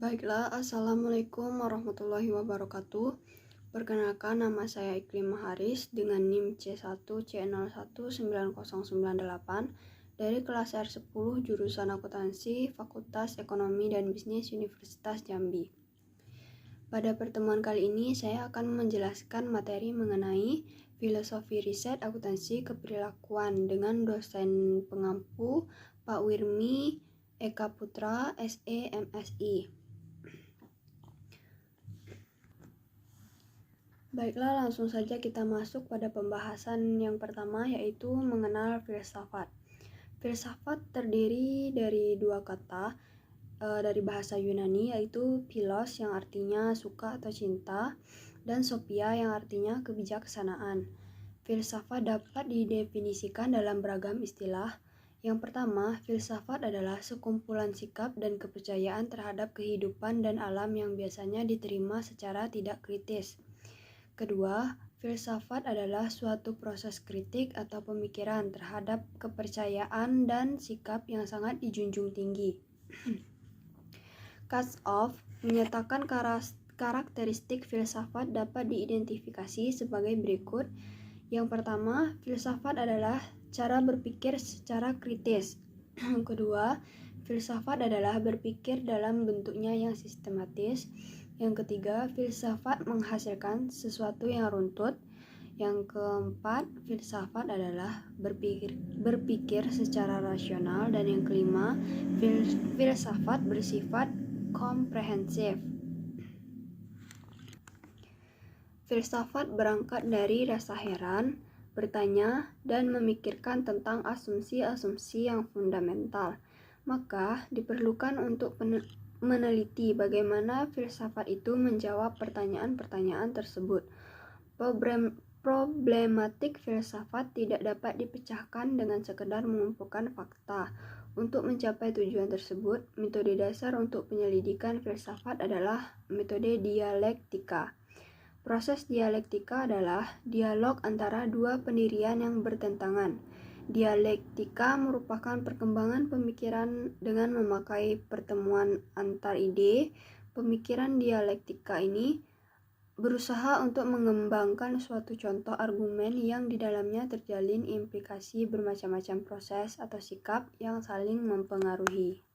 Baiklah, Assalamualaikum warahmatullahi wabarakatuh. Perkenalkan, nama saya Iklim Haris dengan NIM C1C019098 dari kelas R10 jurusan Akuntansi Fakultas Ekonomi dan Bisnis Universitas Jambi. Pada pertemuan kali ini, saya akan menjelaskan materi mengenai filosofi riset akuntansi keperilakuan dengan dosen pengampu Pak Wirmi Eka Putra, SE, MSI. Baiklah, langsung saja kita masuk pada pembahasan yang pertama, yaitu mengenal filsafat. Filsafat terdiri dari dua kata dari bahasa Yunani, yaitu philos yang artinya suka atau cinta, dan sophia yang artinya kebijaksanaan. Filsafat dapat didefinisikan dalam beragam istilah. Yang pertama, filsafat adalah sekumpulan sikap dan kepercayaan terhadap kehidupan dan alam yang biasanya diterima secara tidak kritis. Kedua, filsafat adalah suatu proses kritik atau pemikiran terhadap kepercayaan dan sikap yang sangat dijunjung tinggi. Katz-Off menyatakan karakteristik filsafat dapat diidentifikasi sebagai berikut. Yang pertama, filsafat adalah cara berpikir secara kritis. Yang kedua, filsafat adalah berpikir dalam bentuknya yang sistematis. Yang ketiga, filsafat menghasilkan sesuatu yang runtut. Yang keempat, filsafat adalah berpikir secara rasional. Dan yang kelima, filsafat bersifat komprehensif. Filsafat berangkat dari rasa heran, bertanya, dan memikirkan tentang asumsi-asumsi yang fundamental. Maka, diperlukan untuk meneliti bagaimana filsafat itu menjawab pertanyaan-pertanyaan tersebut. Problematik filsafat tidak dapat dipecahkan dengan sekedar mengumpulkan fakta. Untuk mencapai tujuan tersebut, metode dasar untuk penyelidikan filsafat adalah metode dialektika. Proses dialektika adalah dialog antara dua pendirian yang bertentangan. Dialektika merupakan perkembangan pemikiran dengan memakai pertemuan antar ide. Pemikiran dialektika ini berusaha untuk mengembangkan suatu contoh argumen yang di dalamnya terjalin implikasi bermacam-macam proses atau sikap yang saling mempengaruhi.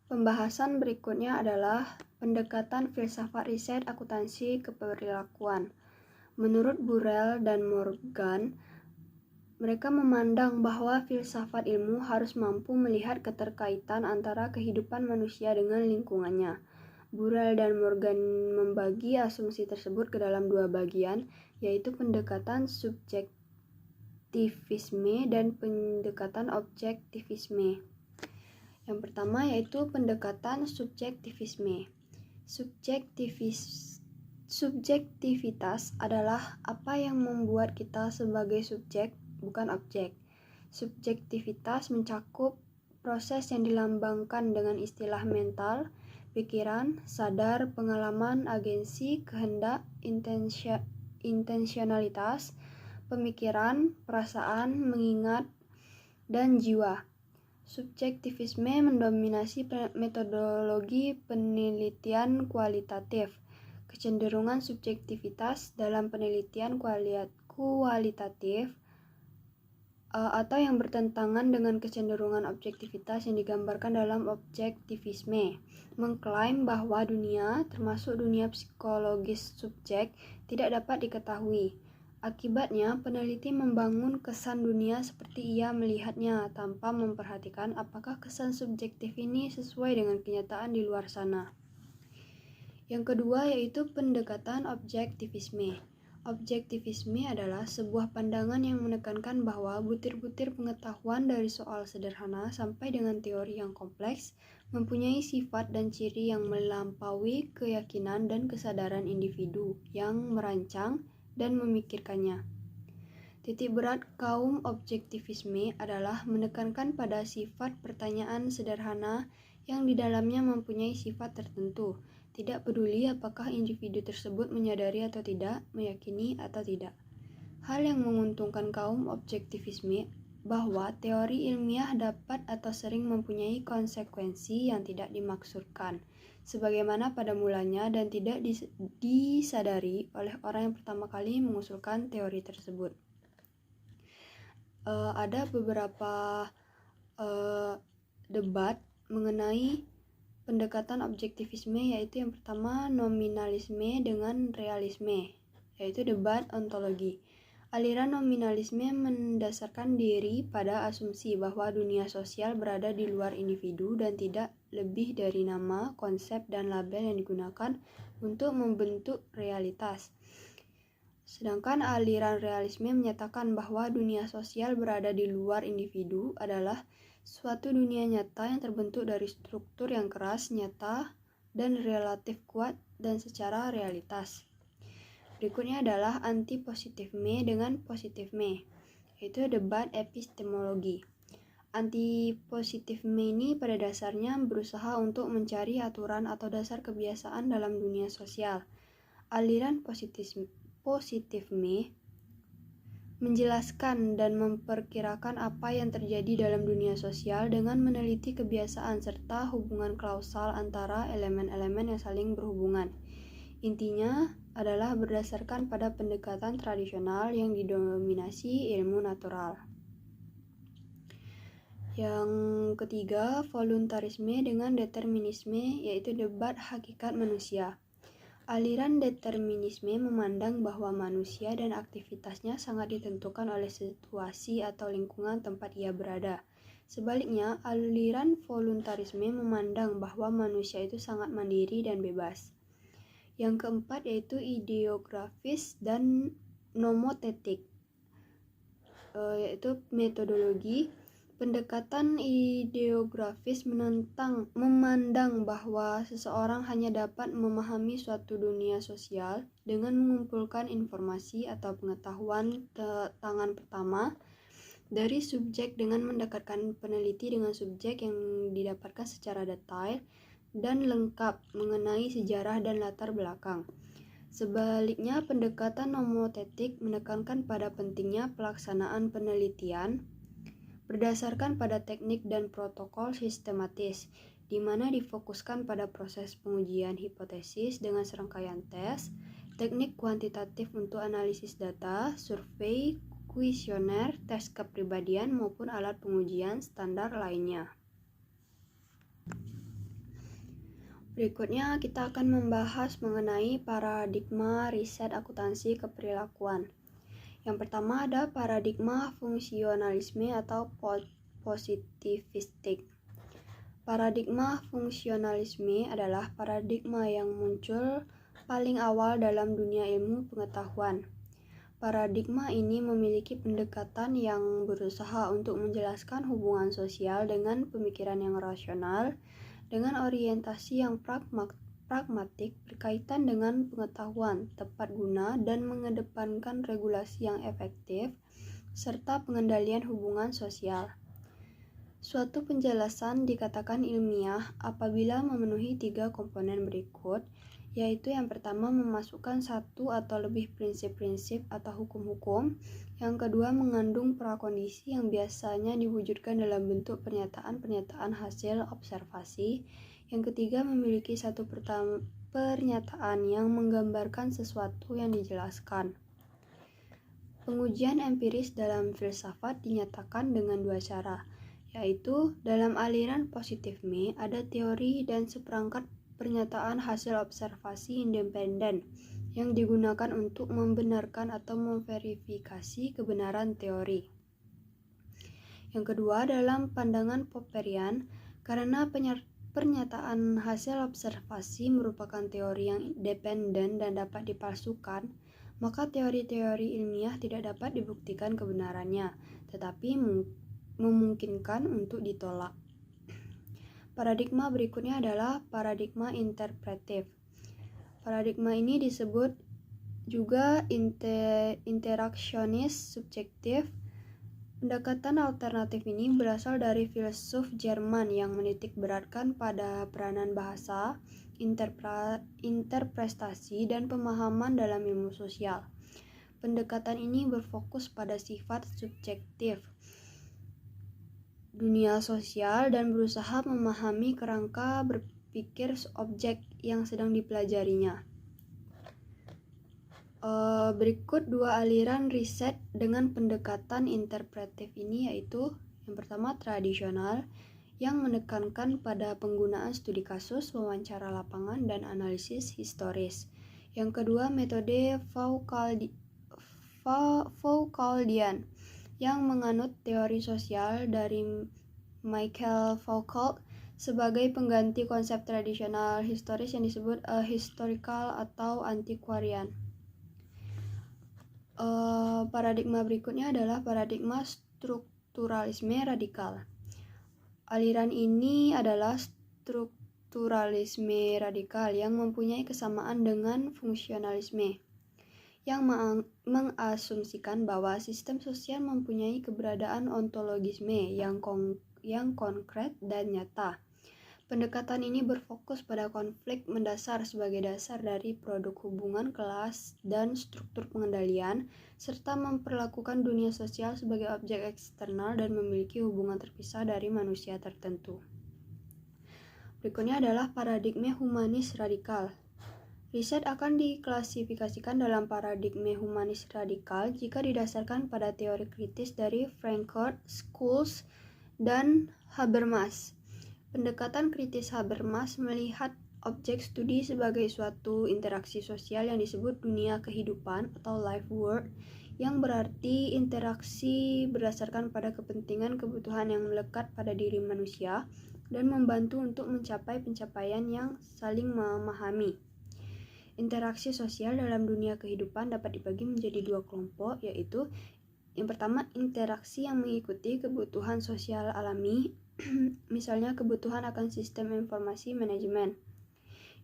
Pembahasan berikutnya adalah pendekatan filsafat riset akuntansi keperilakuan. Menurut Burrell dan Morgan, mereka memandang bahwa filsafat ilmu harus mampu melihat keterkaitan antara kehidupan manusia dengan lingkungannya. Burrell dan Morgan membagi asumsi tersebut ke dalam dua bagian, yaitu pendekatan subjektivisme dan pendekatan objektivisme. Yang pertama yaitu pendekatan subjektivisme. Subjektivitas adalah apa yang membuat kita sebagai subjek, bukan objek. Subjektivitas mencakup proses yang dilambangkan dengan istilah mental, pikiran, sadar, pengalaman, agensi, kehendak, intensionalitas, pemikiran, perasaan, mengingat, dan jiwa. Subjektivisme mendominasi metodologi penelitian kualitatif. Kecenderungan subjektivitas dalam penelitian kualitatif atau yang bertentangan dengan kecenderungan objektivitas yang digambarkan dalam objektivisme, mengklaim bahwa dunia, termasuk dunia psikologis subjek, tidak dapat diketahui. Akibatnya, peneliti membangun kesan dunia seperti ia melihatnya tanpa memperhatikan apakah kesan subjektif ini sesuai dengan kenyataan di luar sana. Yang kedua yaitu pendekatan objektivisme. Objektivisme adalah sebuah pandangan yang menekankan bahwa butir-butir pengetahuan dari soal sederhana sampai dengan teori yang kompleks mempunyai sifat dan ciri yang melampaui keyakinan dan kesadaran individu yang merancang dan memikirkannya. Titik berat kaum objektivisme adalah menekankan pada sifat pertanyaan sederhana yang di dalamnya mempunyai sifat tertentu, tidak peduli apakah individu tersebut menyadari atau tidak, meyakini atau tidak. Hal yang menguntungkan kaum objektivisme bahwa teori ilmiah dapat atau sering mempunyai konsekuensi yang tidak dimaksudkan, sebagaimana pada mulanya dan tidak disadari oleh orang yang pertama kali mengusulkan teori tersebut. Ada beberapa debat mengenai pendekatan objektivisme, yaitu yang pertama nominalisme dengan realisme, yaitu debat ontologi. Aliran nominalisme mendasarkan diri pada asumsi bahwa dunia sosial berada di luar individu dan tidak lebih dari nama, konsep, dan label yang digunakan untuk membentuk realitas. Sedangkan aliran realisme menyatakan bahwa dunia sosial berada di luar individu adalah suatu dunia nyata yang terbentuk dari struktur yang keras, nyata, dan relatif kuat dan secara realitas. Berikutnya adalah antipositifme dengan positifme, yaitu debat epistemologi. Antipositifme ini pada dasarnya berusaha untuk mencari aturan atau dasar kebiasaan dalam dunia sosial. Aliran positifme menjelaskan dan memperkirakan apa yang terjadi dalam dunia sosial dengan meneliti kebiasaan serta hubungan kausal antara elemen-elemen yang saling berhubungan. Intinya adalah berdasarkan pada pendekatan tradisional yang didominasi ilmu natural. Yang ketiga, voluntarisme dengan determinisme, yaitu debat hakikat manusia. Aliran determinisme memandang bahwa manusia dan aktivitasnya sangat ditentukan oleh situasi atau lingkungan tempat ia berada. Sebaliknya, aliran voluntarisme memandang bahwa manusia itu sangat mandiri dan bebas. Yang keempat yaitu ideografis dan nomotetik, yaitu metodologi. Pendekatan ideografis memandang bahwa seseorang hanya dapat memahami suatu dunia sosial dengan mengumpulkan informasi atau pengetahuan tangan pertama dari subjek dengan mendekatkan peneliti dengan subjek yang didapatkan secara detail dan lengkap mengenai sejarah dan latar belakang. Sebaliknya, pendekatan nomotetik menekankan pada pentingnya pelaksanaan penelitian berdasarkan pada teknik dan protokol sistematis, di mana difokuskan pada proses pengujian hipotesis dengan serangkaian tes, teknik kuantitatif untuk analisis data, survei, kuesioner, tes kepribadian, maupun alat pengujian standar lainnya. Berikutnya kita akan membahas mengenai paradigma riset akuntansi keperilakuan. Yang pertama ada paradigma fungsionalisme atau positivistik. Paradigma fungsionalisme adalah paradigma yang muncul paling awal dalam dunia ilmu pengetahuan. Paradigma ini memiliki pendekatan yang berusaha untuk menjelaskan hubungan sosial dengan pemikiran yang rasional, dengan orientasi yang pragmatik berkaitan dengan pengetahuan tepat guna dan mengedepankan regulasi yang efektif serta pengendalian hubungan sosial. Suatu penjelasan dikatakan ilmiah apabila memenuhi 3 komponen berikut, yaitu yang pertama memasukkan satu atau lebih prinsip-prinsip atau hukum-hukum, yang kedua mengandung prakondisi yang biasanya diwujudkan dalam bentuk pernyataan-pernyataan hasil observasi, yang ketiga memiliki satu pernyataan yang menggambarkan sesuatu yang dijelaskan. Pengujian empiris dalam filsafat dinyatakan dengan 2 cara, yaitu dalam aliran positifme ada teori dan seperangkat pernyataan hasil observasi independen yang digunakan untuk membenarkan atau memverifikasi kebenaran teori. Yang kedua, dalam pandangan Popperian, karena pernyataan hasil observasi merupakan teori yang dependen dan dapat dipalsukan, maka teori-teori ilmiah tidak dapat dibuktikan kebenarannya, tetapi memungkinkan untuk ditolak. Paradigma berikutnya adalah paradigma interpretif. Paradigma ini disebut juga interaksionis subjektif. Pendekatan alternatif ini berasal dari filsuf Jerman yang menitik beratkan pada peranan bahasa, interpretasi, dan pemahaman dalam ilmu sosial. Pendekatan ini berfokus pada sifat subjektif. dunia sosial dan berusaha memahami kerangka berpikir objek yang sedang dipelajarinya. Berikut dua aliran riset dengan pendekatan interpretif ini, yaitu yang pertama tradisional yang menekankan pada penggunaan studi kasus, wawancara lapangan, dan analisis historis. Yang kedua metode Foucauldian yang menganut teori sosial dari Michael Foucault sebagai pengganti konsep tradisional historis yang disebut historical atau antiquarian. Paradigma berikutnya adalah paradigma strukturalisme radikal. Aliran ini adalah strukturalisme radikal yang mempunyai kesamaan dengan fungsionalisme, yang mengasumsikan bahwa sistem sosial mempunyai keberadaan ontologisme yang konkret dan nyata. Pendekatan ini berfokus pada konflik mendasar sebagai dasar dari produk hubungan kelas dan struktur pengendalian, serta memperlakukan dunia sosial sebagai objek eksternal dan memiliki hubungan terpisah dari manusia tertentu. Berikutnya adalah paradigma humanis radikal. Riset akan diklasifikasikan dalam paradigma humanis radikal jika didasarkan pada teori kritis dari Frankfurt Schools dan Habermas. Pendekatan kritis Habermas melihat objek studi sebagai suatu interaksi sosial yang disebut dunia kehidupan atau life world, yang berarti interaksi berdasarkan pada kepentingan kebutuhan yang melekat pada diri manusia dan membantu untuk mencapai pencapaian yang saling memahami. Interaksi sosial dalam dunia kehidupan dapat dibagi menjadi dua kelompok, yaitu yang pertama interaksi yang mengikuti kebutuhan sosial alami, misalnya kebutuhan akan sistem informasi manajemen.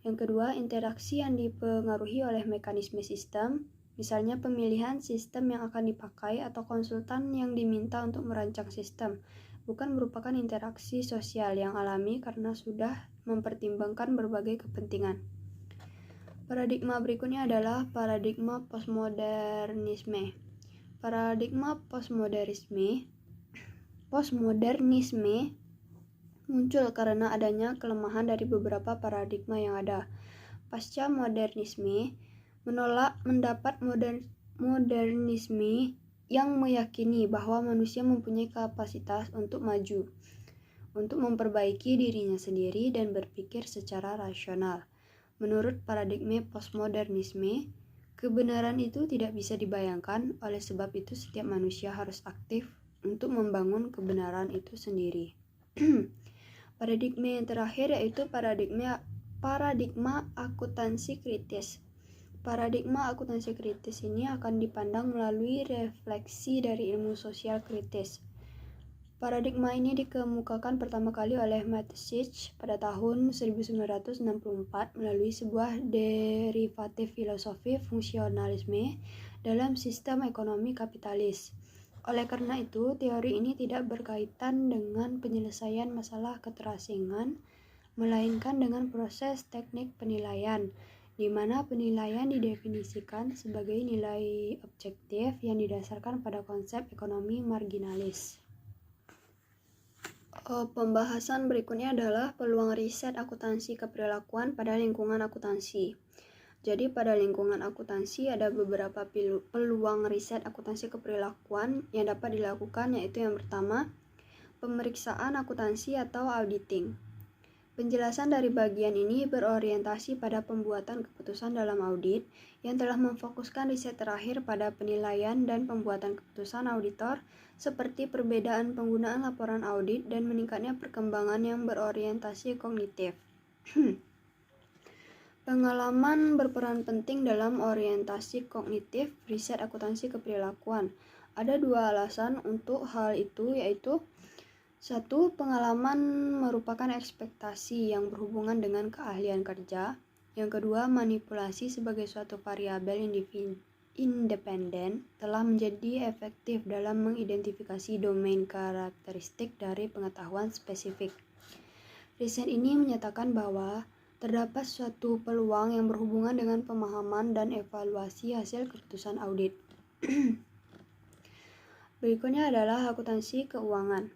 Yang kedua, interaksi yang dipengaruhi oleh mekanisme sistem, misalnya pemilihan sistem yang akan dipakai atau konsultan yang diminta untuk merancang sistem, bukan merupakan interaksi sosial yang alami karena sudah mempertimbangkan berbagai kepentingan. Paradigma berikutnya adalah paradigma postmodernisme. Paradigma postmodernisme muncul karena adanya kelemahan dari beberapa paradigma yang ada. Pasca modernisme mendapat modernisme yang meyakini bahwa manusia mempunyai kapasitas untuk maju, untuk memperbaiki dirinya sendiri dan berpikir secara rasional. Menurut paradigma postmodernisme, kebenaran itu tidak bisa dibayangkan, oleh sebab itu setiap manusia harus aktif untuk membangun kebenaran itu sendiri. Paradigma yang terakhir yaitu paradigma akuntansi kritis. Paradigma akuntansi kritis ini akan dipandang melalui refleksi dari ilmu sosial kritis. Paradigma ini dikemukakan pertama kali oleh Mateschitz pada tahun 1964 melalui sebuah derivatif filosofi fungsionalisme dalam sistem ekonomi kapitalis. Oleh karena itu, teori ini tidak berkaitan dengan penyelesaian masalah keterasingan, melainkan dengan proses teknik penilaian, di mana penilaian didefinisikan sebagai nilai objektif yang didasarkan pada konsep ekonomi marginalis. Pembahasan berikutnya adalah peluang riset akuntansi keperilakuan pada lingkungan akuntansi. Jadi pada lingkungan akuntansi ada beberapa peluang riset akuntansi keperilakuan yang dapat dilakukan, yaitu yang pertama, pemeriksaan akuntansi atau auditing. Penjelasan dari bagian ini berorientasi pada pembuatan keputusan dalam audit yang telah memfokuskan riset terakhir pada penilaian dan pembuatan keputusan auditor, seperti perbedaan penggunaan laporan audit dan meningkatnya perkembangan yang berorientasi kognitif. Pengalaman berperan penting dalam orientasi kognitif riset akuntansi keperilakuan. Ada dua alasan untuk hal itu, yaitu satu, pengalaman merupakan ekspektasi yang berhubungan dengan keahlian kerja. Yang kedua, manipulasi sebagai suatu variabel independen telah menjadi efektif dalam mengidentifikasi domain karakteristik dari pengetahuan spesifik. Riset ini menyatakan bahwa terdapat suatu peluang yang berhubungan dengan pemahaman dan evaluasi hasil keputusan audit. Berikutnya adalah akuntansi keuangan.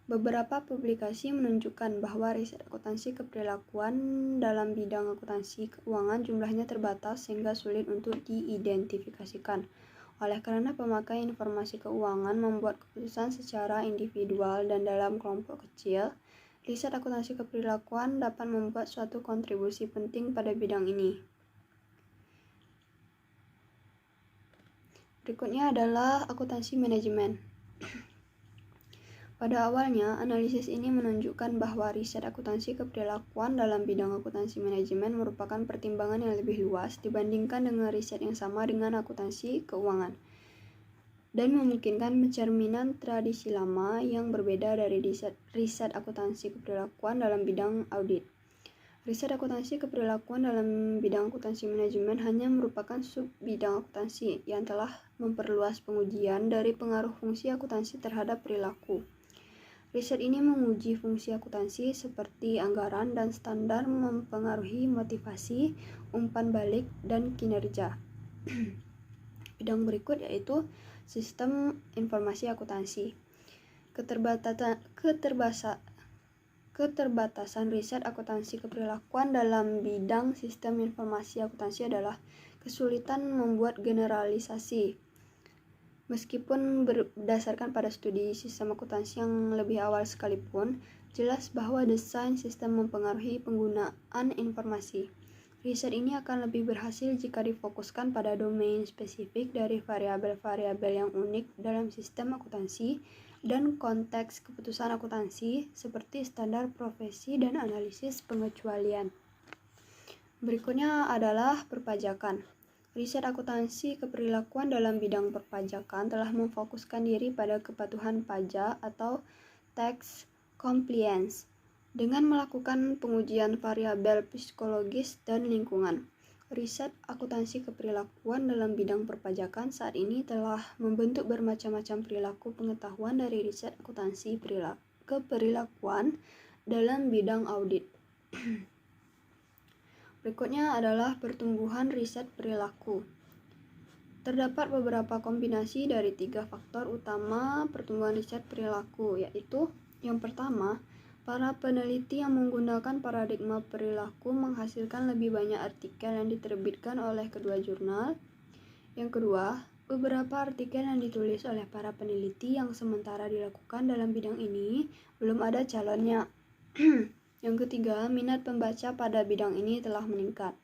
Beberapa publikasi menunjukkan bahwa riset akuntansi keperilakuan dalam bidang akuntansi keuangan jumlahnya terbatas sehingga sulit untuk diidentifikasikan. Oleh karena pemakai informasi keuangan membuat keputusan secara individual dan dalam kelompok kecil, riset akuntansi keperilakuan dapat membuat suatu kontribusi penting pada bidang ini. Berikutnya adalah akuntansi manajemen. Pada awalnya, analisis ini menunjukkan bahwa riset akuntansi keperilakuan dalam bidang akuntansi manajemen merupakan pertimbangan yang lebih luas dibandingkan dengan riset yang sama dengan akuntansi keuangan, dan memungkinkan pencerminan tradisi lama yang berbeda dari riset akuntansi keperilakuan dalam bidang audit. Riset akuntansi keperilakuan dalam bidang akuntansi manajemen hanya merupakan sub-bidang akuntansi yang telah memperluas pengujian dari pengaruh fungsi akuntansi terhadap perilaku. Riset ini menguji fungsi akuntansi seperti anggaran dan standar mempengaruhi motivasi, umpan balik, dan kinerja. Bidang berikut yaitu sistem informasi akuntansi. Keterbatasan riset akuntansi keperilakuan dalam bidang sistem informasi akuntansi adalah kesulitan membuat generalisasi. Meskipun berdasarkan pada studi sistem akuntansi yang lebih awal sekalipun, jelas bahwa desain sistem mempengaruhi penggunaan informasi. Riset ini akan lebih berhasil jika difokuskan pada domain spesifik dari variabel-variabel yang unik dalam sistem akuntansi dan konteks keputusan akuntansi seperti standar profesi dan analisis pengecualian. Berikutnya adalah perpajakan. Riset akuntansi keperilakuan dalam bidang perpajakan telah memfokuskan diri pada kepatuhan pajak atau tax compliance dengan melakukan pengujian variabel psikologis dan lingkungan. Riset akuntansi keperilakuan dalam bidang perpajakan saat ini telah membentuk bermacam-macam perilaku pengetahuan dari riset akuntansi keperilakuan dalam bidang audit. Berikutnya adalah pertumbuhan riset perilaku. Terdapat beberapa kombinasi dari 3 faktor utama pertumbuhan riset perilaku, yaitu yang pertama, para peneliti yang menggunakan paradigma perilaku menghasilkan lebih banyak artikel yang diterbitkan oleh kedua jurnal. Yang kedua, beberapa artikel yang ditulis oleh para peneliti yang sementara dilakukan dalam bidang ini belum ada calonnya. Yang ketiga, minat pembaca pada bidang ini telah meningkat.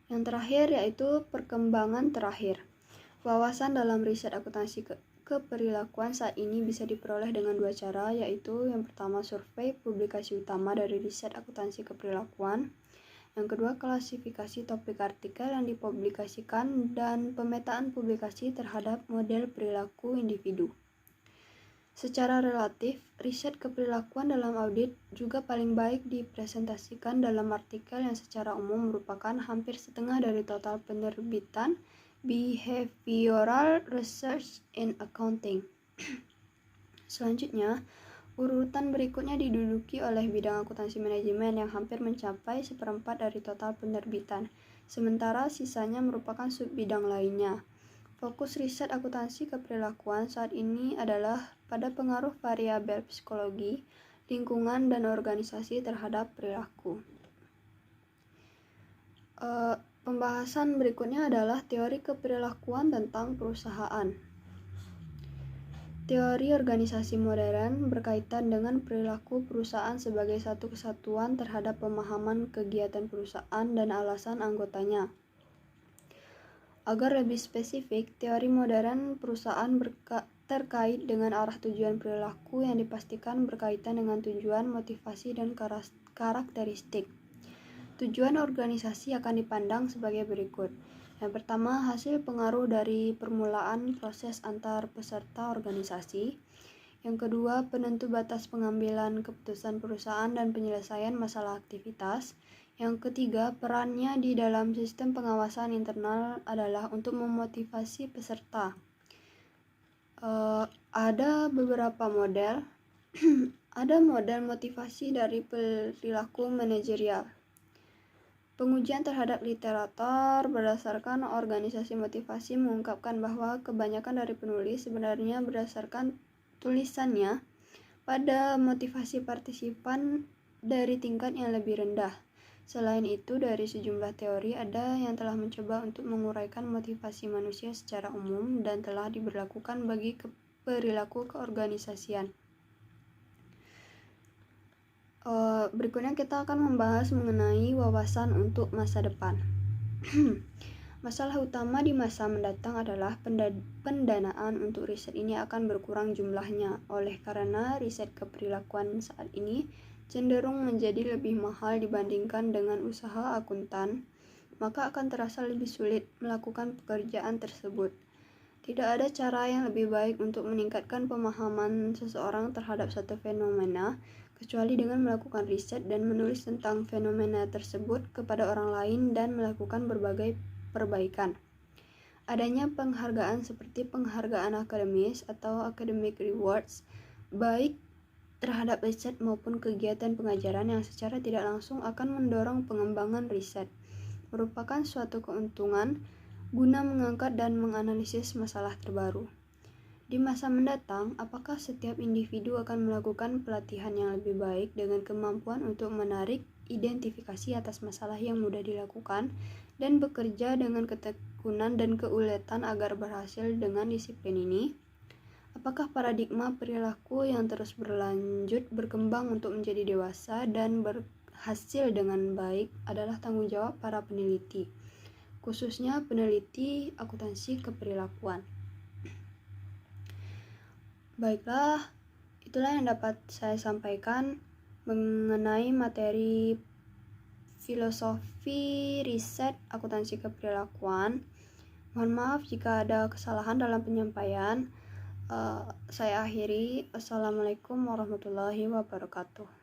Yang terakhir yaitu perkembangan terakhir. Wawasan dalam riset akuntansi keperilakuan saat ini bisa diperoleh dengan 2 cara, yaitu yang pertama survei publikasi utama dari riset akuntansi keperilakuan, yang kedua klasifikasi topik artikel yang dipublikasikan dan pemetaan publikasi terhadap model perilaku individu. Secara relatif, riset keperilakuan dalam audit juga paling baik dipresentasikan dalam artikel yang secara umum merupakan hampir setengah dari total penerbitan Behavioral Research in Accounting. Selanjutnya, urutan berikutnya diduduki oleh bidang akuntansi manajemen yang hampir mencapai 1/4 dari total penerbitan, sementara sisanya merupakan sub-bidang lainnya. Fokus riset akuntansi keperilakuan saat ini adalah pada pengaruh variabel psikologi, lingkungan, dan organisasi terhadap perilaku. Pembahasan berikutnya adalah teori keperilakuan tentang perusahaan. Teori organisasi modern berkaitan dengan perilaku perusahaan sebagai satu kesatuan terhadap pemahaman kegiatan perusahaan dan alasan anggotanya. Agar lebih spesifik, teori modern perusahaan terkait dengan arah tujuan perilaku yang dipastikan berkaitan dengan tujuan, motivasi, dan karakteristik. Tujuan organisasi akan dipandang sebagai berikut. Yang pertama, hasil pengaruh dari permulaan proses antar peserta organisasi. Yang kedua, penentu batas pengambilan keputusan perusahaan dan penyelesaian masalah aktivitas. Yang ketiga, perannya di dalam sistem pengawasan internal adalah untuk memotivasi peserta. Ada beberapa model. Ada model motivasi dari perilaku manajerial. Pengujian terhadap literatur berdasarkan organisasi motivasi mengungkapkan bahwa kebanyakan dari penulis sebenarnya berdasarkan tulisannya pada motivasi partisipan dari tingkat yang lebih rendah. Selain itu, dari sejumlah teori ada yang telah mencoba untuk menguraikan motivasi manusia secara umum dan telah diberlakukan bagi perilaku keorganisasian. Berikutnya kita akan membahas mengenai wawasan untuk masa depan. Masalah utama di masa mendatang adalah pendanaan untuk riset ini akan berkurang jumlahnya, oleh karena riset keperilakuan saat ini cenderung menjadi lebih mahal dibandingkan dengan usaha akuntan, maka akan terasa lebih sulit melakukan pekerjaan tersebut. Tidak ada cara yang lebih baik untuk meningkatkan pemahaman seseorang terhadap satu fenomena, kecuali dengan melakukan riset dan menulis tentang fenomena tersebut kepada orang lain dan melakukan berbagai perbaikan. Adanya penghargaan seperti penghargaan akademis atau academic rewards, baik terhadap riset maupun kegiatan pengajaran yang secara tidak langsung akan mendorong pengembangan riset, merupakan suatu keuntungan guna mengangkat dan menganalisis masalah terbaru. Di masa mendatang, apakah setiap individu akan melakukan pelatihan yang lebih baik dengan kemampuan untuk menarik identifikasi atas masalah yang mudah dilakukan dan bekerja dengan ketekunan dan keuletan agar berhasil dengan disiplin ini? Apakah paradigma perilaku yang terus berlanjut berkembang untuk menjadi dewasa dan berhasil dengan baik adalah tanggung jawab para peneliti, khususnya peneliti akuntansi keperilakuan? Baiklah, itulah yang dapat saya sampaikan mengenai materi filosofi riset akuntansi keperilakuan. Mohon maaf jika ada kesalahan dalam penyampaian. Saya akhiri. Assalamualaikum warahmatullahi wabarakatuh.